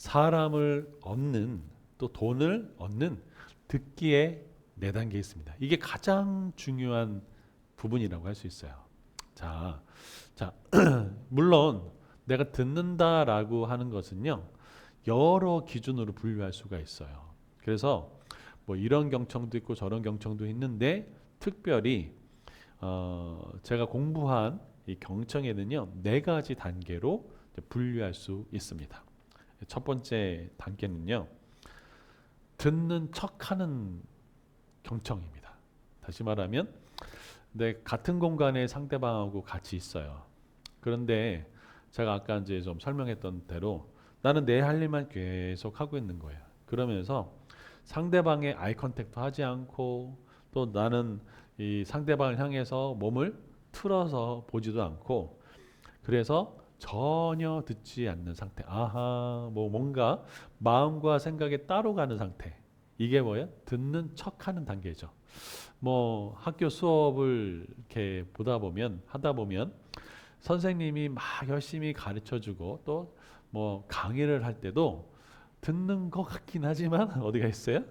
사람을 얻는 또 돈을 얻는 듣기에 4단계 있습니다. 이게 가장 중요한 부분이라고 할 수 있어요. 자, 자, 물론 내가 듣는다라고 하는 것은요, 여러 기준으로 분류할 수가 있어요. 그래서 뭐 이런 경청도 있고 저런 경청도 있는데 특별히 제가 공부한 이 경청에는요 4가지 단계로 분류할 수 있습니다. 첫 번째 단계는요 듣는 척하는 경청입니다. 다시 말하면 같은 공간에 상대방하고 같이 있어요. 그런데 제가 아까 이제 좀 설명했던 대로 나는 내 할 일만 계속 하고 있는 거예요. 그러면서 상대방의 아이 컨택도 하지 않고 또 나는 이 상대방을 향해서 몸을 틀어서 보지도 않고 그래서 전혀 듣지 않는 상태. 아하, 뭐 뭔가 마음과 생각이 따로 가는 상태. 이게 뭐예요? 듣는 척하는 단계죠. 뭐 학교 수업을 이렇게 하다 보면 선생님이 막 열심히 가르쳐 주고 또 뭐 강의를 할 때도 듣는 것 같긴 하지만 어디가 있어요?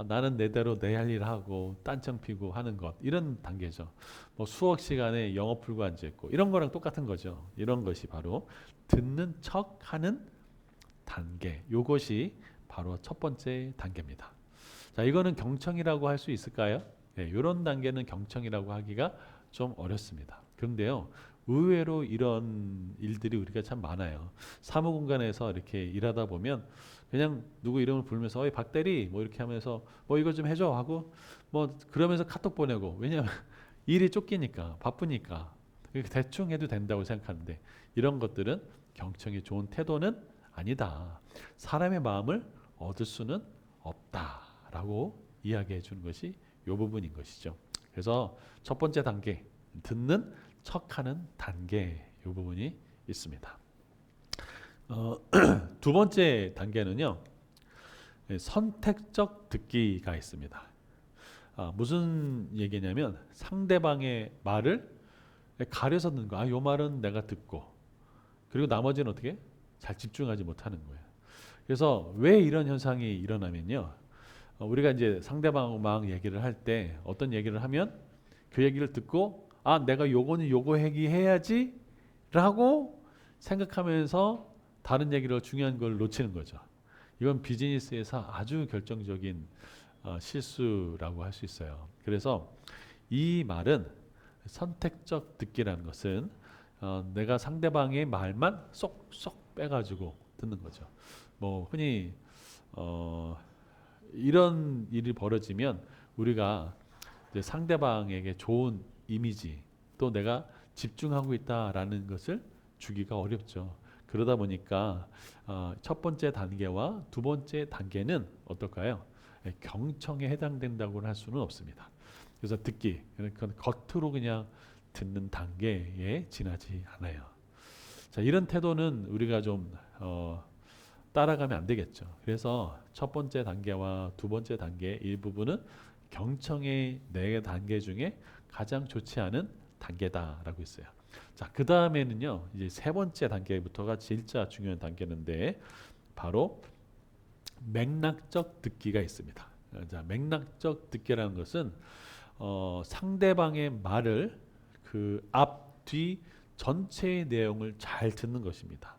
나는 내대로 내 할 일 하고 딴청 피고 하는 것 이런 단계죠. 뭐 수업 시간에 영어 풀고 앉아 있고 이런 거랑 똑같은 거죠. 이런 것이 바로 듣는 척하는 단계. 요것이 바로 첫 번째 단계입니다. 자, 이거는 경청이라고 할 수 있을까요? 네, 이런 단계는 경청이라고 하기가 좀 어렵습니다. 그런데요, 의외로 이런 일들이 우리가 참 많아요. 사무 공간에서 이렇게 일하다 보면 그냥 누구 이름을 부르면서 어이 박대리 뭐 이렇게 하면서 뭐 이거 좀 해줘 하고 뭐 그러면서 카톡 보내고 왜냐하면 일이 쫓기니까 바쁘니까 이렇게 대충 해도 된다고 생각하는데 이런 것들은 경청이 좋은 태도는 아니다. 사람의 마음을 얻을 수는 없다라고 이야기해 주는 것이 이 부분인 것이죠. 그래서 첫 번째 단계 듣는 척하는 단계 이 부분이 있습니다. 두 번째 단계는요 선택적 듣기가 있습니다. 무슨 얘기냐면 상대방의 말을 가려서 듣는 거. 요 말은 내가 듣고 그리고 나머지는 어떻게 잘 집중하지 못하는 거예요. 그래서 왜 이런 현상이 일어나면요 우리가 이제 상대방 막 얘기를 할 때 어떤 얘기를 하면 그 얘기를 듣고 내가 요거는 요거 해야지 라고 생각하면서 다른 얘기를 중요한 걸 놓치는 거죠. 이건 비즈니스에서 아주 결정적인 실수라고 할 수 있어요. 그래서 이 말은 선택적 듣기라는 것은 내가 상대방의 말만 쏙쏙 빼가지고 듣는 거죠. 뭐 흔히 이런 일이 벌어지면 우리가 이제 상대방에게 좋은 이미지 또 내가 집중하고 있다라는 것을 주기가 어렵죠. 그러다 보니까 첫 번째 단계와 두 번째 단계는 어떨까요? 경청에 해당된다고 할 수는 없습니다. 그래서 듣기, 그러니까 겉으로 그냥 듣는 단계에 지나지 않아요. 자, 이런 태도는 우리가 좀 따라가면 안 되겠죠. 그래서 첫 번째 단계와 두 번째 단계 일부분은 경청의 4단계 중에 가장 좋지 않은 단계다라고 있어요. 자, 그 다음에는요, 이제 세 번째 단계부터가 진짜 중요한 단계인데 바로 맥락적 듣기가 있습니다. 자, 맥락적 듣기라는 것은 상대방의 말을 그 앞, 뒤 전체의 내용을 잘 듣는 것입니다.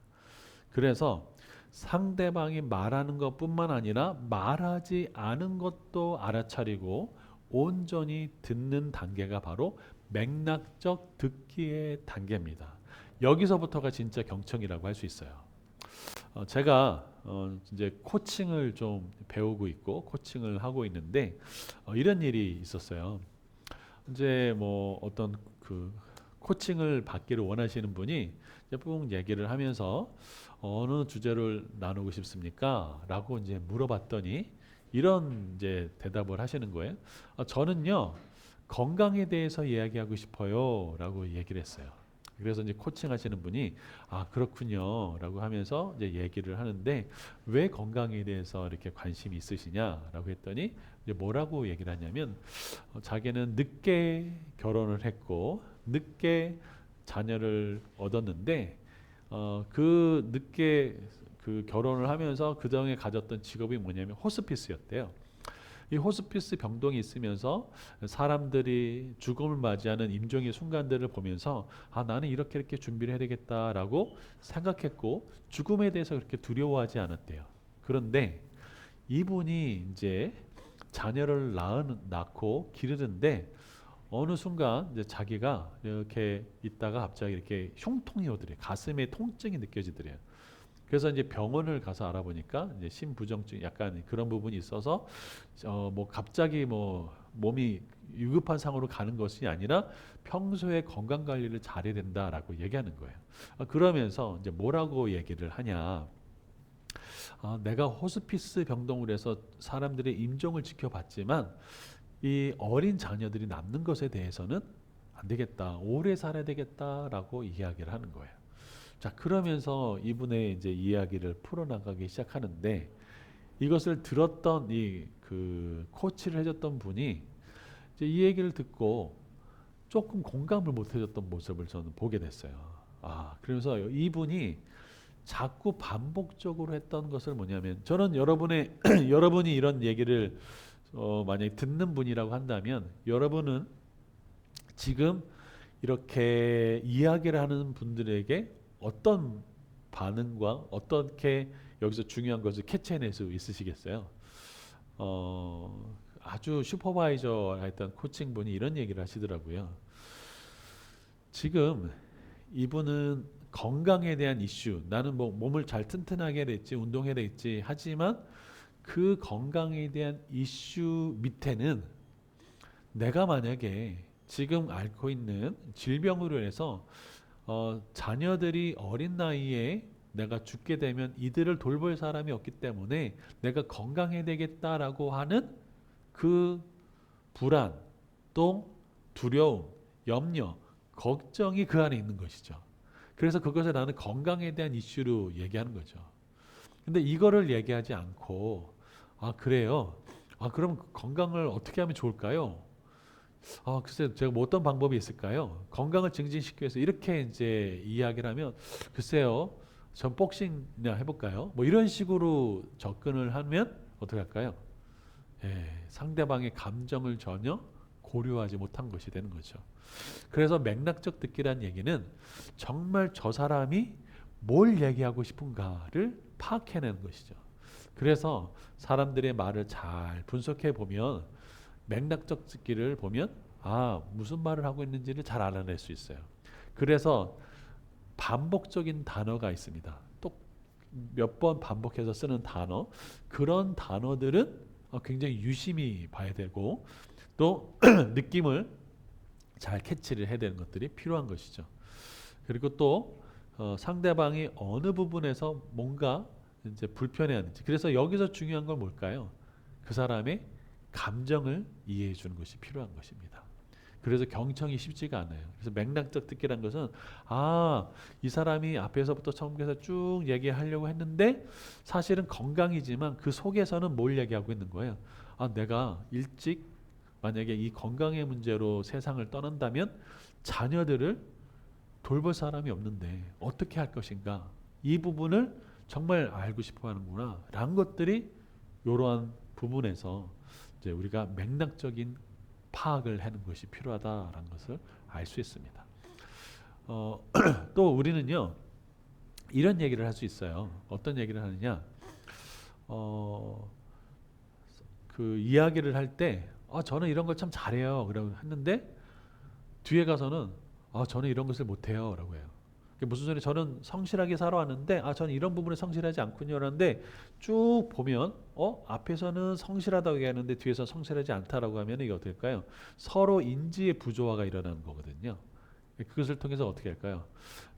그래서 상대방이 말하는 것뿐만 아니라 말하지 않은 것도 알아차리고 온전히 듣는 단계가 바로 맥락적 듣기의 단계입니다. 여기서부터가 진짜 경청이라고 할 수 있어요. 제가 이제 코칭을 좀 배우고 있고 코칭을 하고 있는데 이런 일이 있었어요. 이제 뭐 어떤 그 코칭을 받기를 원하시는 분이 뿡 얘기를 하면서 어느 주제를 나누고 싶습니까? 라고 이제 물어봤더니 이런 이제 대답을 하시는 거예요. 저는요 건강에 대해서 이야기하고 싶어요 라고 얘기를 했어요. 그래서 이제 코칭 하시는 분이 그렇군요 라고 하면서 이제 얘기를 하는데 왜 건강에 대해서 이렇게 관심이 있으시냐 라고 했더니 이제 뭐라고 얘기를 하냐면 자기는 늦게 결혼을 했고 늦게 자녀를 얻었는데 그 늦게 그 결혼을 하면서 그전에 가졌던 직업이 뭐냐면 호스피스였대요. 이 호스피스 병동이 있으면서 사람들이 죽음을 맞이하는 임종의 순간들을 보면서 아, 나는 이렇게 이렇게 준비를 해야 되겠다라고 생각했고 죽음에 대해서 그렇게 두려워하지 않았대요. 그런데 이분이 이제 자녀를 낳고 기르는데 어느 순간 이제 자기가 이렇게 있다가 갑자기 이렇게 흉통이 오더래요. 가슴에 통증이 느껴지더래요. 그래서 이제 병원을 가서 알아보니까 이제 심부정증 약간 그런 부분이 있어서 뭐 갑자기 뭐 몸이 위급한 상황으로 가는 것이 아니라 평소에 건강 관리를 잘해야 된다라고 얘기하는 거예요. 그러면서 이제 뭐라고 얘기를 하냐? 내가 호스피스 병동을 해서 사람들의 임종을 지켜봤지만 이 어린 자녀들이 남는 것에 대해서는 안 되겠다. 오래 살아야 되겠다라고 이야기를 하는 거예요. 자, 그러면서 이분의 이제 이야기를 풀어나가기 시작하는데 이것을 들었던 이 그 코치를 해줬던 분이 이제 이 얘기를 듣고 조금 공감을 못 해줬던 모습을 저는 보게 됐어요. 그래서 이분이 자꾸 반복적으로 했던 것을 뭐냐면 저는 여러분이 이런 얘기를 만약에 듣는 분이라고 한다면 여러분은 지금 이렇게 이야기를 하는 분들에게 어떤 반응과 어떻게 여기서 중요한 것을 캐치해낼 수 있으시겠어요? 아주 슈퍼바이저 했던 코칭 분이 이런 얘기를 하시더라고요. 지금 이분은 건강에 대한 이슈, 나는 뭐 몸을 잘 튼튼하게 해야 되겠지, 운동해야 되겠지 하지만 그 건강에 대한 이슈 밑에는 내가 만약에 지금 앓고 있는 질병으로 인해서 자녀들이 어린 나이에 내가 죽게 되면 이들을 돌볼 사람이 없기 때문에 내가 건강해야 되겠다라고 하는 그 불안, 또 두려움, 염려, 걱정이 그 안에 있는 것이죠. 그래서 그것을 나는 건강에 대한 이슈로 얘기하는 거죠. 근데 이거를 얘기하지 않고 그래요. 그럼 건강을 어떻게 하면 좋을까요? 글쎄 제가 뭐 어떤 방법이 있을까요? 건강을 증진시키기 위해서 이렇게 이제 이야기를 하면 글쎄요. 전 복싱이나 해볼까요? 뭐 이런 식으로 접근을 하면 어떻게 할까요? 상대방의 감정을 전혀 고려하지 못한 것이 되는 거죠. 그래서 맥락적 듣기란 얘기는 정말 저 사람이 뭘 얘기하고 싶은가를 파악해내는 것이죠. 그래서 사람들의 말을 잘 분석해 보면 맥락적 듣기를 보면 무슨 말을 하고 있는지를 잘 알아낼 수 있어요. 그래서 반복적인 단어가 있습니다. 또 몇 번 반복해서 쓰는 단어, 그런 단어들은 굉장히 유심히 봐야 되고 또 느낌을 잘 캐치를 해야 되는 것들이 필요한 것이죠. 그리고 또 상대방이 어느 부분에서 뭔가 이제 불편해하는지. 그래서 여기서 중요한 건 뭘까요? 그 사람의 감정을 이해해 주는 것이 필요한 것입니다. 그래서 경청이 쉽지가 않아요. 그래서 맥락적 듣기란 것은 이 사람이 앞에서부터 처음부터 쭉 얘기하려고 했는데 사실은 건강이지만 그 속에서는 뭘 얘기하고 있는 거예요. 내가 일찍 만약에 이 건강의 문제로 세상을 떠난다면 자녀들을 돌볼 사람이 없는데 어떻게 할 것인가? 이 부분을 정말 알고 싶어 하는구나. 라는 것들이 이러한 부분에서 이제 우리가 맥락적인 파악을 하는 것이 필요하다라는 것을 알 수 있습니다. 또 우리는요 이런 얘기를 할 수 있어요. 어떤 얘기를 하느냐? 그 이야기를 할 때 저는 이런 걸 참 잘해요. 그러고 했는데 뒤에 가서는 저는 이런 것을 못해요. 라고 해요. 그게 무슨 소리? 저는 성실하게 살아왔는데 저는 이런 부분에 성실하지 않군요. 라는데 쭉 보면 앞에서는 성실하다고 얘기하는데 뒤에서 성실하지 않다라고 하면 이게 어떻게 할까요? 서로 인지의 부조화가 일어나는 거거든요. 그것을 통해서 어떻게 할까요?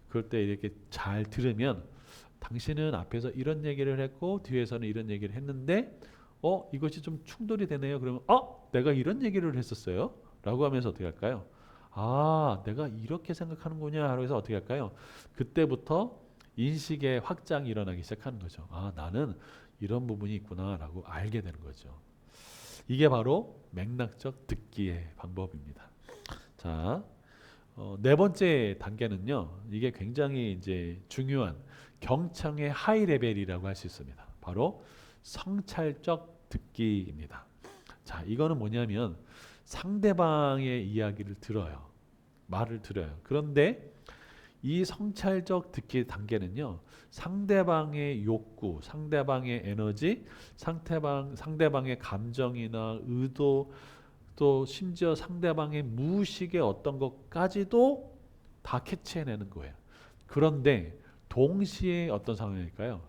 그럴 때 이렇게 잘 들으면 당신은 앞에서 이런 얘기를 했고 뒤에서는 이런 얘기를 했는데 이것이 좀 충돌이 되네요. 그러면 내가 이런 얘기를 했었어요. 라고 하면서 어떻게 할까요? 내가 이렇게 생각하는구나. 그래서 어떻게 할까요? 그때부터 인식의 확장이 일어나기 시작하는 거죠. 나는 이런 부분이 있구나라고 알게 되는 거죠. 이게 바로 맥락적 듣기의 방법입니다. 자, 네 번째 단계는요. 이게 굉장히 이제 중요한 경청의 하이 레벨이라고 할 수 있습니다. 바로 성찰적 듣기입니다. 자, 이거는 뭐냐면 상대방의 이야기를 들어요. 말을 들어요. 그런데 이 성찰적 듣기 단계는요, 상대방의 욕구, 상대방의 에너지, 상대방의 감정이나 의도, 또 심지어 상대방의 무의식의 어떤 것까지도 다 캐치해내는 거예요. 그런데 동시에 어떤 상황일까요?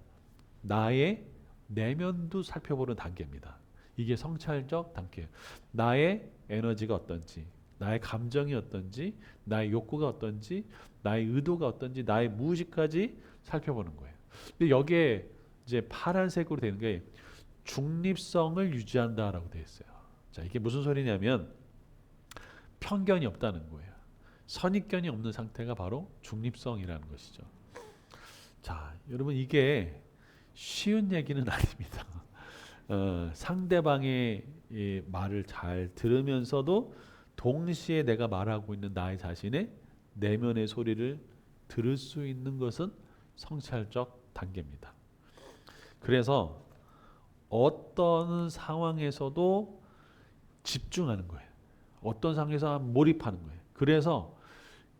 나의 내면도 살펴보는 단계입니다. 이게 성찰적 단계예요. 나의 에너지가 어떤지, 나의 감정이 어떤지, 나의 욕구가 어떤지, 나의 의도가 어떤지, 나의 무의식까지 살펴보는 거예요. 근데 여기에 이제 파란색으로 되는 게 중립성을 유지한다라고 되어 있어요. 자, 이게 무슨 소리냐면 편견이 없다는 거예요. 선입견이 없는 상태가 바로 중립성이라는 것이죠. 자, 여러분 이게 쉬운 얘기는 아닙니다. 상대방의 말을 잘 들으면서도 동시에 내가 말하고 있는 나의 자신의 내면의 소리를 들을 수 있는 것은 성찰적 단계입니다. 그래서 어떤 상황에서도 집중하는 거예요. 어떤 상황에서 몰입하는 거예요. 그래서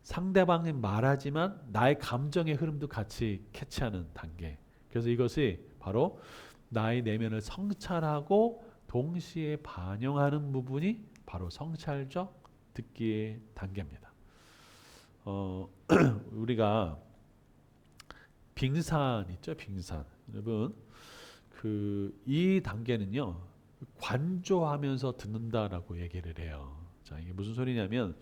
상대방이 말하지만 나의 감정의 흐름도 같이 캐치하는 단계. 그래서 이것이 바로 나의 내면을 성찰하고 동시에 반영하는 부분이 바로 성찰적 듣기의 단계입니다. 우리가 빙산 있죠, 빙산. 여러분, 이 단계는요, 관조하면서 듣는다라고 얘기를 해요. 자, 이게 무슨 소리냐면,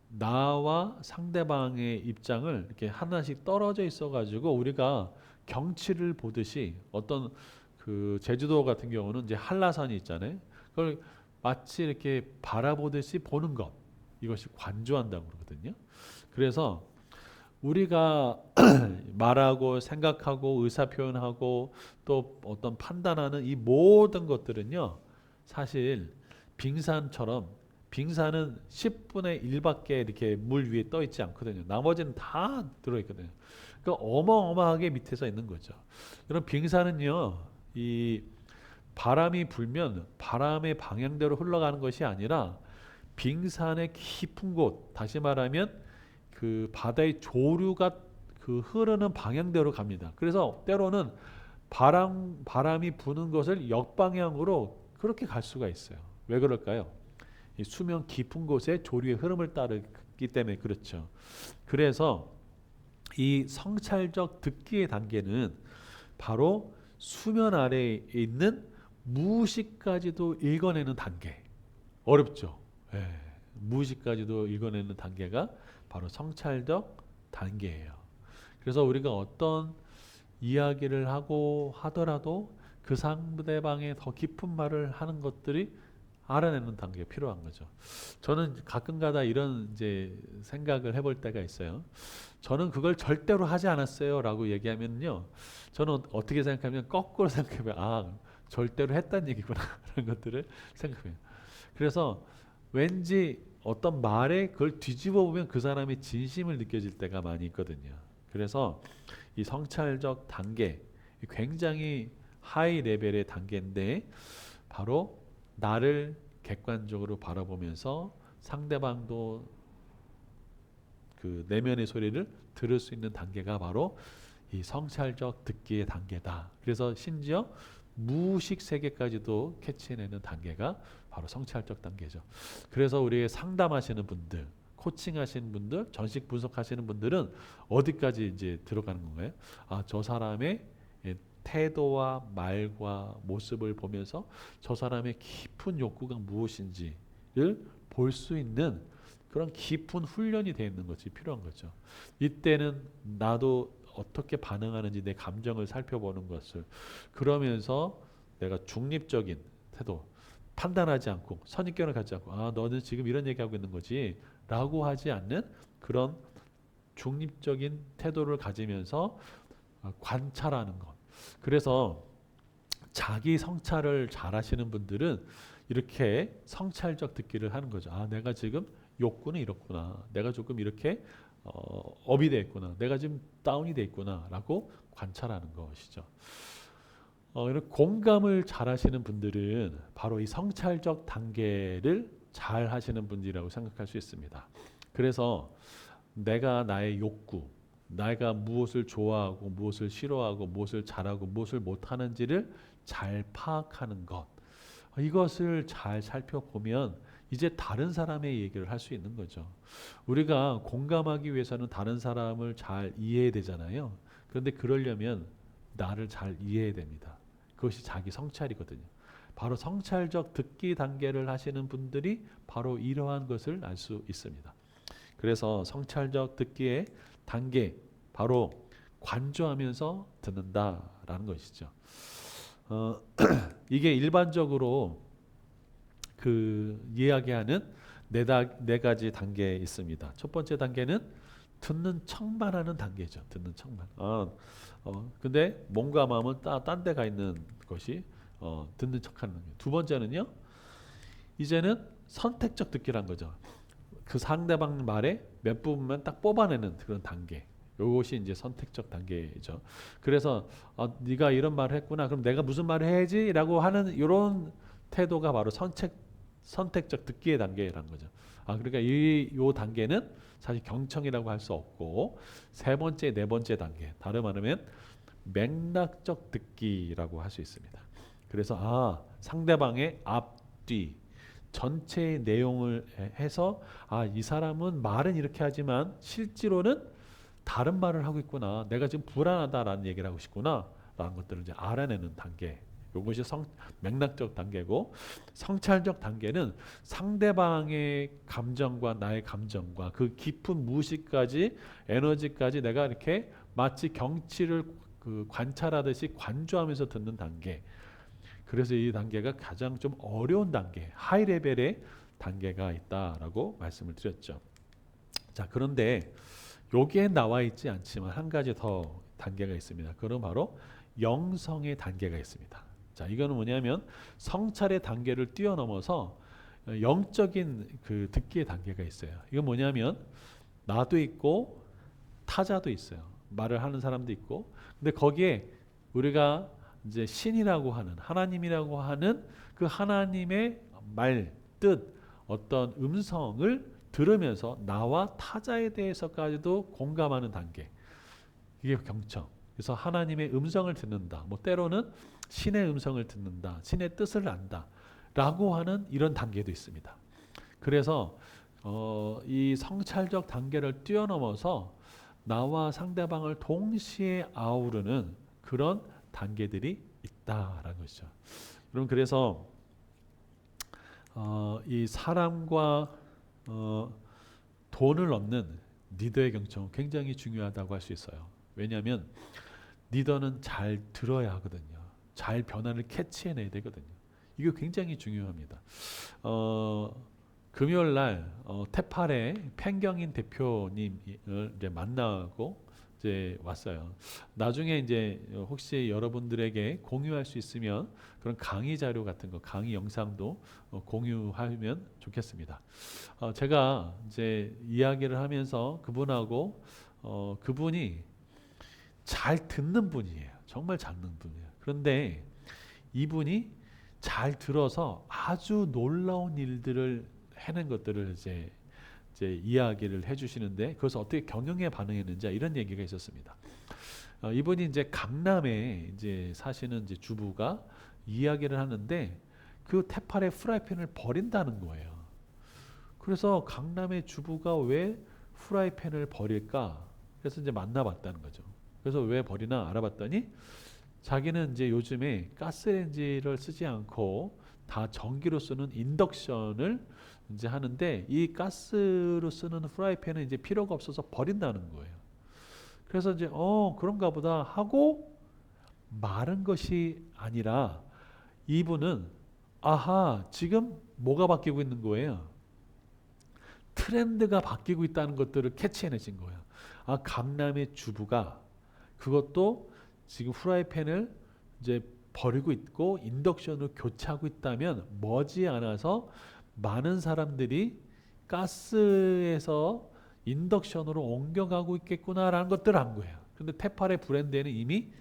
나와 상대방의 입장을 이렇게 하나씩 떨어져 있어가지고 우리가 경치를 보듯이 어떤 제주도 같은 경우는 이제 한라산이 있잖아요. 그걸 마치 이렇게 바라보듯이 보는 것, 이것이 관조한다고 그러거든요. 그래서 우리가 말하고 생각하고 의사표현하고 또 어떤 판단하는 이 모든 것들은요, 사실 빙산처럼 빙산은 10분의 1밖에 이렇게 물 위에 떠 있지 않거든요. 나머지는 다 들어 있거든요. 그러니까 어마어마하게 밑에서 있는 거죠. 그럼 빙산은요, 이 바람이 불면 바람의 방향대로 흘러가는 것이 아니라 빙산의 깊은 곳, 다시 말하면 그 바다의 조류가 흐르는 방향대로 갑니다. 그래서 때로는 바람이 부는 것을 역방향으로 그렇게 갈 수가 있어요. 왜 그럴까요? 이 수면 깊은 곳에 조류의 흐름을 따르기 때문에 그렇죠. 그래서 이 성찰적 듣기의 단계는 바로 수면 아래에 있는 무의식까지도 읽어내는 단계. 어렵죠. 예. 무의식까지도 읽어내는 단계가 바로 성찰적 단계예요. 그래서 우리가 어떤 이야기를 하고 하더라도 그 상대방의 더 깊은 말을 하는 것들이 알아내는 단계가 필요한 거죠. 저는 가끔가다 이런 이제 생각을 해볼 때가 있어요. 저는 그걸 절대로 하지 않았어요라고 얘기하면요, 저는 어떻게 생각하면 거꾸로 생각해요. 아, 절대로 했다는 얘기구나 그런 것들을 생각해요. 그래서 왠지 어떤 말에 그걸 뒤집어 보면 그 사람의 진심을 느껴질 때가 많이 있거든요. 그래서 이 성찰적 단계, 굉장히 하이 레벨의 단계인데 바로 나를 객관적으로 바라보면서 상대방도 그 내면의 소리를 들을 수 있는 단계가 바로 이 성찰적 듣기의 단계다. 그래서 심지어 무의식 세계까지도 캐치해내는 단계가 바로 성찰적 단계죠. 그래서 우리 상담하시는 분들, 코칭하시는 분들, 전식 분석하시는 분들은 어디까지 이제 들어가는 건가요? 아, 저 사람의 태도와 말과 모습을 보면서 저 사람의 깊은 욕구가 무엇인지를 볼 수 있는 그런 깊은 훈련이 되어 있는 것이 필요한 거죠. 이때는 나도 어떻게 반응하는지 내 감정을 살펴보는 것을, 그러면서 내가 중립적인 태도, 판단하지 않고 선입견을 갖지 않고 아, 너는 지금 이런 얘기하고 있는 거지 라고 하지 않는 그런 중립적인 태도를 가지면서 관찰하는 것. 그래서 자기 성찰을 잘 하시는 분들은 이렇게 성찰적 듣기를 하는 거죠. 아, 내가 지금 욕구는 이렇구나. 내가 조금 이렇게 업이 돼 있구나. 내가 지금 다운이 돼 있구나라고 관찰하는 것이죠. 이런 공감을 잘 하시는 분들은 바로 이 성찰적 단계를 잘 하시는 분들이라고 생각할 수 있습니다. 그래서 내가 나의 욕구, 내가 무엇을 좋아하고 무엇을 싫어하고 무엇을 잘하고 무엇을 못하는지를 잘 파악하는 것, 이것을 잘 살펴보면 이제 다른 사람의 얘기를 할 수 있는 거죠. 우리가 공감하기 위해서는 다른 사람을 잘 이해해야 되잖아요. 그런데 그러려면 나를 잘 이해해야 됩니다. 그것이 자기 성찰이거든요. 바로 성찰적 듣기 단계를 하시는 분들이 바로 이러한 것을 알 수 있습니다. 그래서 성찰적 듣기의 단계, 바로 관조하면서 듣는다라는 것이죠. 이게 일반적으로 그 이야기하는 네 가지 단계에 있습니다. 첫 번째 단계는 듣는 척만 하는 단계죠. 듣는 척만. 근데 몸과 마음은 딴 데가 있는 것이 듣는 척하는 단계. 두 번째는요. 이제는 선택적 듣기란 거죠. 그 상대방 말에 몇 부분만 딱 뽑아내는 그런 단계. 이것이 이제 선택적 단계죠. 그래서 네가 이런 말을 했구나. 그럼 내가 무슨 말을 해야지라고 하는 이런 태도가 바로 선택적 듣기의 단계라는 거죠. 그러니까 이 단계는 사실 경청이라고 할 수 없고 세 번째, 네 번째 단계. 다름 아니면 맥락적 듣기라고 할 수 있습니다. 그래서 상대방의 앞, 뒤 전체의 내용을 해서 이 사람은 말은 이렇게 하지만 실제로는 다른 말을 하고 있구나. 내가 지금 불안하다라는 얘기를 하고 싶구나. 라는 것들을 이제 알아내는 단계. 이것이 맥락적 단계고, 성찰적 단계는 상대방의 감정과 나의 감정과 그 깊은 무의식까지, 에너지까지 내가 이렇게 마치 경치를 관찰하듯이 관조하면서 듣는 단계. 그래서 이 단계가 가장 좀 어려운 단계, 하이 레벨의 단계가 있다라고 말씀을 드렸죠. 자, 그런데 여기에 나와 있지 않지만 한 가지 더 단계가 있습니다. 그건 바로 영성의 단계가 있습니다. 자, 이거는 뭐냐면 성찰의 단계를 뛰어넘어서 영적인 그 듣기의 단계가 있어요. 이건 뭐냐면 나도 있고 타자도 있어요. 말을 하는 사람도 있고. 근데 거기에 우리가 이제 신이라고 하는, 하나님이라고 하는 그 하나님의 말, 뜻, 어떤 음성을 들으면서 나와 타자에 대해서까지도 공감하는 단계. 이게 경청. 그래서 하나님의 음성을 듣는다. 뭐 때로는 신의 음성을 듣는다. 신의 뜻을 안다. 라고 하는 이런 단계도 있습니다. 그래서 이 성찰적 단계를 뛰어넘어서 나와 상대방을 동시에 아우르는 그런 단계들이 있다라는 것이죠. 여러분, 그래서 이 사람과 돈을 얻는 리더의 경청은 굉장히 중요하다고 할 수 있어요. 왜냐하면 리더는 잘 들어야 하거든요. 잘 변화를 캐치해내야 되거든요. 이게 굉장히 중요합니다. 금요일 날 테팔의 팽경인 대표님을 이제 만나고 이제 왔어요. 나중에 이제 혹시 여러분들에게 공유할 수 있으면 그런 강의 자료 같은 거, 강의 영상도 공유하면 좋겠습니다. 제가 이제 이야기를 하면서 그분하고 그분이 잘 듣는 분이에요. 정말 잘 듣는 분이에요. 그런데 이분이 잘 들어서 아주 놀라운 일들을 해낸 것들을 이제 이야기를 해주시는데 그것을 어떻게 경영에 반응했는지 이런 얘기가 있었습니다. 이분이 이제 강남에 이제 사시는 이제 주부가 이야기를 하는데 그 테팔의 프라이팬을 버린다는 거예요. 그래서 강남의 주부가 왜 프라이팬을 버릴까? 그래서 이제 만나봤다는 거죠. 그래서 왜 버리나 알아봤더니 자기는 이제 요즘에 가스레인지를 쓰지 않고 다 전기로 쓰는 인덕션을 이제 하는데 이 가스로 쓰는 프라이팬은 이제 필요가 없어서 버린다는 거예요. 그래서 이제 그런가 보다 하고 마른 것이 아니라 이분은 지금 뭐가 바뀌고 있는 거예요? 트렌드가 바뀌고 있다는 것들을 캐치해내신 거예요. 강남의 주부가 그것도 지금 프라이팬을 이제 버리고 있고 인덕션으로 교체하고 있다면 머지않아서 많은 사람들이 가스에서 인덕션으로 옮겨가고 있겠구나라는 것들을 안 거예요. 근데 테팔의 브랜드에는 이미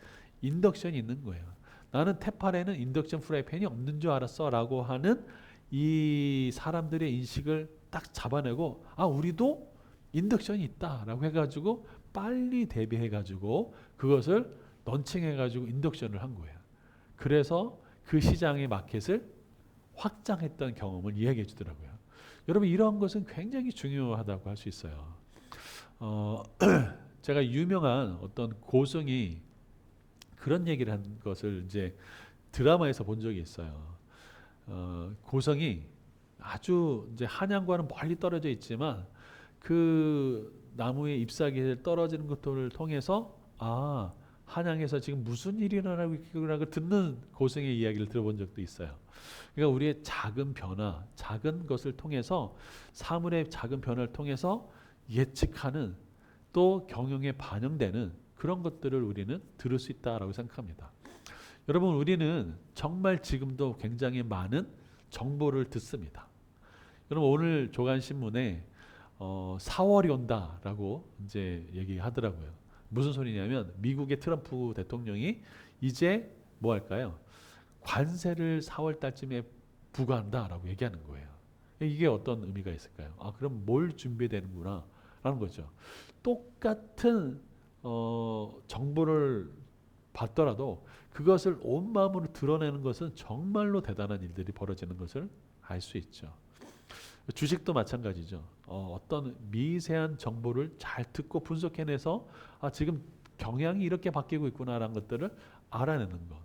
인덕션이 있는 거예요. 나는 테팔에는 인덕션 프라이팬이 없는 줄 알았어 라고 하는 이 사람들의 인식을 딱 잡아내고, 아, 우리도 인덕션이 있다라고 해가지고 빨리 대비해가지고 그것을 런칭해가지고 인덕션을 한 거예요. 그래서 그 시장의 마켓을 확장했던 경험을 이야기해 주더라고요. 여러분, 이러한 것은 굉장히 중요하다고 할 수 있어요. 제가 유명한 어떤 고성이 그런 얘기를 한 것을 이제 드라마에서 본 적이 있어요. 고성이 아주 이제 한양과는 멀리 떨어져 있지만 그 나무의 잎사귀에 떨어지는 것들을 통해서, 아, 한양에서 지금 무슨 일이 일어나고 있구나 듣는 고성의 이야기를 들어본 적도 있어요. 그러니까 우리의 작은 변화, 작은 것을 통해서, 사물의 작은 변화를 통해서 예측하는, 또 경영에 반영되는 그런 것들을 우리는 들을 수 있다라고 생각합니다. 여러분, 우리는 정말 지금도 굉장히 많은 정보를 듣습니다. 여러분, 오늘 조간신문에 4월이 온다라고 이제 얘기하더라고요. 무슨 소리냐면 미국의 트럼프 대통령이 이제 뭐 할까요? 관세를 4월 달쯤에 부과한다라고 얘기하는 거예요. 이게 어떤 의미가 있을까요? 아, 그럼 뭘 준비되는구나 라는 거죠. 똑같은 정보를 받더라도 그것을 온 마음으로 드러내는 것은 정말로 대단한 일들이 벌어지는 것을 알 수 있죠. 주식도 마찬가지죠. 어떤 미세한 정보를 잘 듣고 분석해내서, 아, 지금 경향이 이렇게 바뀌고 있구나라는 것들을 알아내는 것,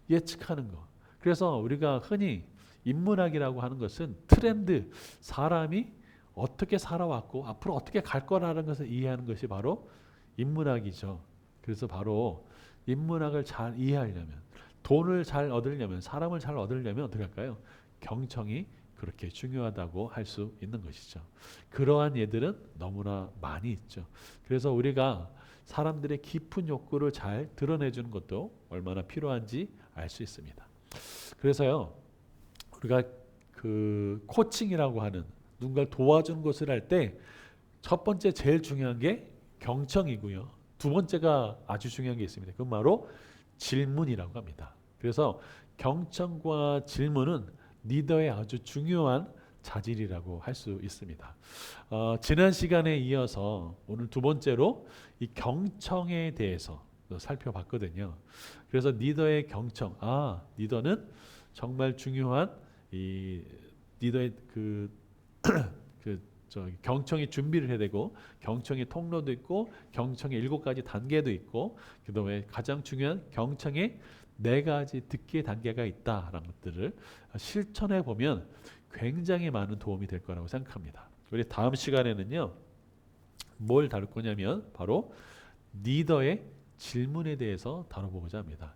예측하는 것. 그래서 우리가 흔히 인문학이라고 하는 것은 트렌드, 사람이 어떻게 살아왔고 앞으로 어떻게 갈 거라는 것을 이해하는 것이 바로 인문학이죠. 그래서 바로 인문학을 잘 이해하려면, 돈을 잘 얻으려면, 사람을 잘 얻으려면 어떻게 할까요? 경청이 그렇게 중요하다고 할 수 있는 것이죠. 그러한 예들은 너무나 많이 있죠. 그래서 우리가 사람들의 깊은 욕구를 잘 드러내주는 것도 얼마나 필요한지 알 수 있습니다. 그래서요, 우리가 그 코칭이라고 하는, 누군가를 도와주는 것을 할 때 첫 번째 제일 중요한 게 경청이고요. 두 번째가 아주 중요한 게 있습니다. 그건 바로 질문이라고 합니다. 그래서 경청과 질문은 리더의 아주 중요한 자질이라고 할 수 있습니다. 지난 시간에 이어서 오늘 두 번째로 이 경청에 대해서 살펴봤거든요. 그래서 리더의 경청, 리더는 정말 중요한 이 리더의 경청의 준비를 해야 되고, 경청의 통로도 있고, 경청의 7가지 단계도 있고, 그다음에 가장 중요한 경청의 4가지 듣기의 단계가 있다라는 것들을 실천해 보면 굉장히 많은 도움이 될 거라고 생각합니다. 우리 다음 시간에는요, 뭘 다룰 거냐면 바로 리더의 질문에 대해서 다뤄보고자 합니다.